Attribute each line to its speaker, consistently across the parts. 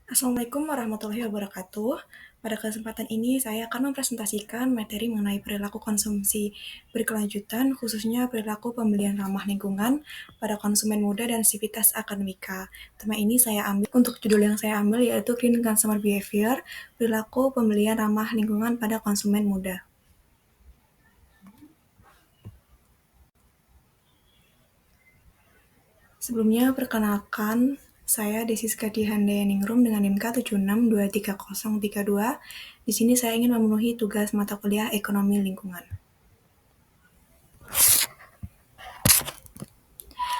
Speaker 1: Assalamualaikum warahmatullahi wabarakatuh. Pada kesempatan ini saya akan mempresentasikan materi mengenai perilaku konsumsi berkelanjutan, khususnya perilaku pembelian ramah lingkungan pada konsumen muda dan sivitas akademika. Tema ini saya ambil untuk judul yang saya ambil yaitu Green Consumer Behavior, perilaku pembelian ramah lingkungan pada konsumen muda. Sebelumnya, perkenalkan, saya Desi Skadi Handayani-Ningrum dengan NIM K76233032. Di sini saya ingin memenuhi tugas mata kuliah Ekonomi Lingkungan.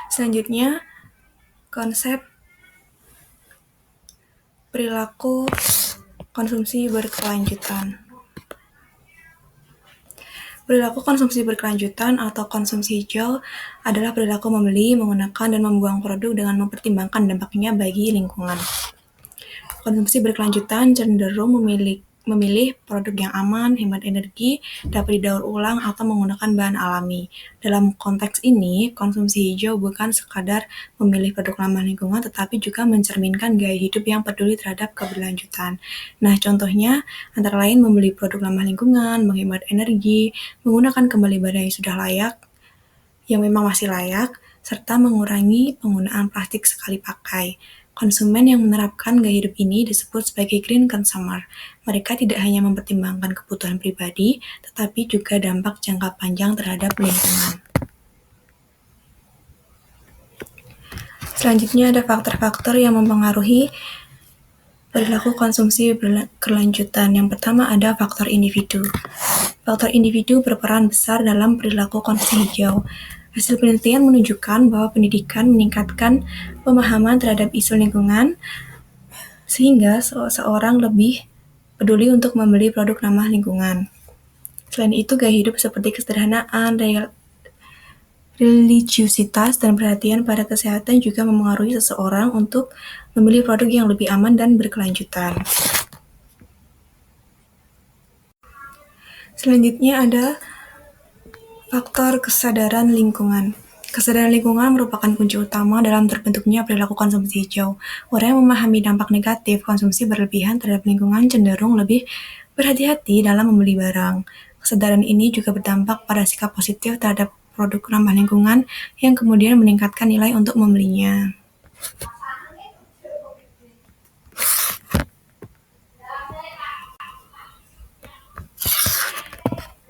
Speaker 1: Selanjutnya, konsep perilaku konsumsi berkelanjutan. Perilaku konsumsi berkelanjutan atau konsumsi hijau adalah perilaku membeli, menggunakan, dan membuang produk dengan mempertimbangkan dampaknya bagi lingkungan. Konsumsi berkelanjutan cenderung memilih produk yang aman, hemat energi, dapat didaur ulang, atau menggunakan bahan alami. Dalam konteks ini, konsumsi hijau bukan sekadar memilih produk ramah lingkungan, tetapi juga mencerminkan gaya hidup yang peduli terhadap keberlanjutan. Nah, contohnya antara lain membeli produk ramah lingkungan, menghemat energi, menggunakan kembali barang yang sudah layak, yang memang masih layak, serta mengurangi penggunaan plastik sekali pakai. Konsumen yang menerapkan gaya hidup ini disebut sebagai green consumer. Mereka tidak hanya mempertimbangkan kebutuhan pribadi, tetapi juga dampak jangka panjang terhadap lingkungan. Selanjutnya ada faktor-faktor yang mempengaruhi perilaku konsumsi berkelanjutan. Yang pertama ada faktor individu. Faktor individu berperan besar dalam perilaku konsumsi hijau. Hasil penelitian menunjukkan bahwa pendidikan meningkatkan pemahaman terhadap isu lingkungan, sehingga seseorang lebih peduli untuk membeli produk ramah lingkungan. Selain itu, gaya hidup seperti kesederhanaan, religiusitas, dan perhatian pada kesehatan juga mempengaruhi seseorang untuk memilih produk yang lebih aman dan berkelanjutan. Selanjutnya ada faktor kesadaran lingkungan. Kesadaran lingkungan merupakan kunci utama dalam terbentuknya perilaku konsumsi hijau. Orang yang memahami dampak negatif konsumsi berlebihan terhadap lingkungan cenderung lebih berhati-hati dalam membeli barang. Kesadaran ini juga berdampak pada sikap positif terhadap produk ramah lingkungan yang kemudian meningkatkan nilai untuk membelinya.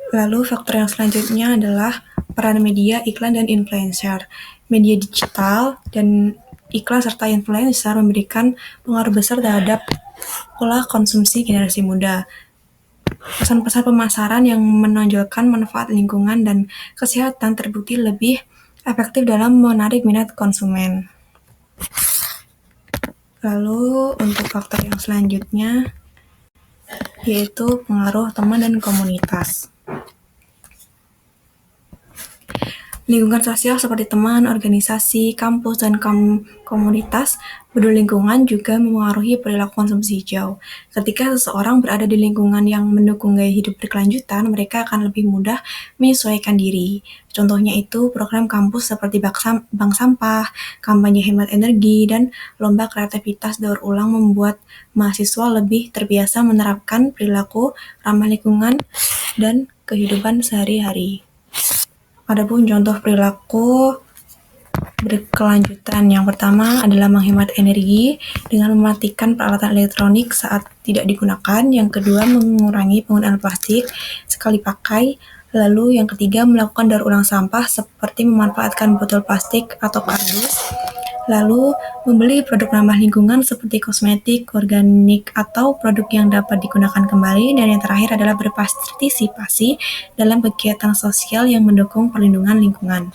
Speaker 1: Lalu faktor yang selanjutnya adalah peran media, iklan, dan influencer. Media digital dan iklan serta influencer memberikan pengaruh besar terhadap pola konsumsi generasi muda. Pesan-pesan pemasaran yang menonjolkan manfaat lingkungan dan kesehatan terbukti lebih efektif dalam menarik minat konsumen. Lalu untuk faktor yang selanjutnya yaitu pengaruh teman dan komunitas. Lingkungan sosial seperti teman, organisasi, kampus, dan komunitas peduli lingkungan juga mempengaruhi perilaku konsumsi hijau. Ketika seseorang berada di lingkungan yang mendukung gaya hidup berkelanjutan, mereka akan lebih mudah menyesuaikan diri. Contohnya itu program kampus seperti bank sampah, kampanye hemat energi, dan lomba kreativitas daur ulang membuat mahasiswa lebih terbiasa menerapkan perilaku ramah lingkungan dan kehidupan sehari-hari. Adapun contoh perilaku berkelanjutan yang pertama adalah menghemat energi dengan mematikan peralatan elektronik saat tidak digunakan. Yang kedua, mengurangi penggunaan plastik sekali pakai. Lalu yang ketiga, melakukan daur ulang sampah seperti memanfaatkan botol plastik atau kardus. Lalu, membeli produk ramah lingkungan seperti kosmetik, organik, atau produk yang dapat digunakan kembali. Dan yang terakhir adalah berpartisipasi dalam kegiatan sosial yang mendukung perlindungan lingkungan.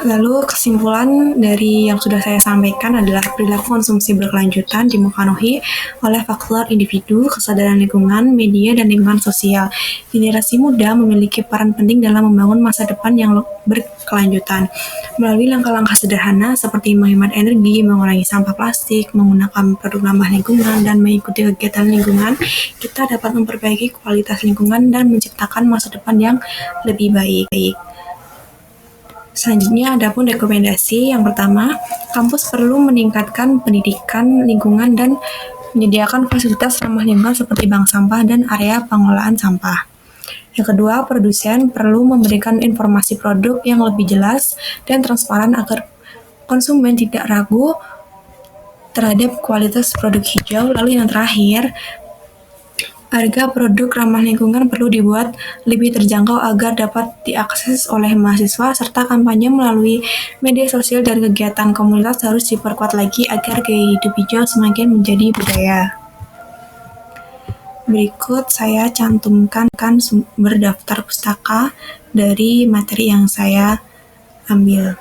Speaker 1: Lalu kesimpulan dari yang sudah saya sampaikan adalah perilaku konsumsi berkelanjutan dipengaruhi oleh faktor individu, kesadaran lingkungan, media, dan lingkungan sosial. Generasi muda memiliki peran penting dalam membangun masa depan yang berkelanjutan. Melalui langkah-langkah sederhana seperti menghemat energi, mengurangi sampah plastik, menggunakan produk ramah lingkungan, dan mengikuti kegiatan lingkungan, kita dapat memperbaiki kualitas lingkungan dan menciptakan masa depan yang lebih baik. Selanjutnya ada pun rekomendasi. Yang pertama, kampus perlu meningkatkan pendidikan lingkungan dan menyediakan fasilitas ramah lingkungan seperti bank sampah dan area pengolahan sampah. Yang kedua, produsen perlu memberikan informasi produk yang lebih jelas dan transparan agar konsumen tidak ragu terhadap kualitas produk hijau. Lalu yang terakhir, harga produk ramah lingkungan perlu dibuat lebih terjangkau agar dapat diakses oleh mahasiswa, serta kampanye melalui media sosial dan kegiatan komunitas harus diperkuat lagi agar gaya hidup hijau semakin menjadi budaya. Berikut saya cantumkan sumber daftar pustaka dari materi yang saya ambil.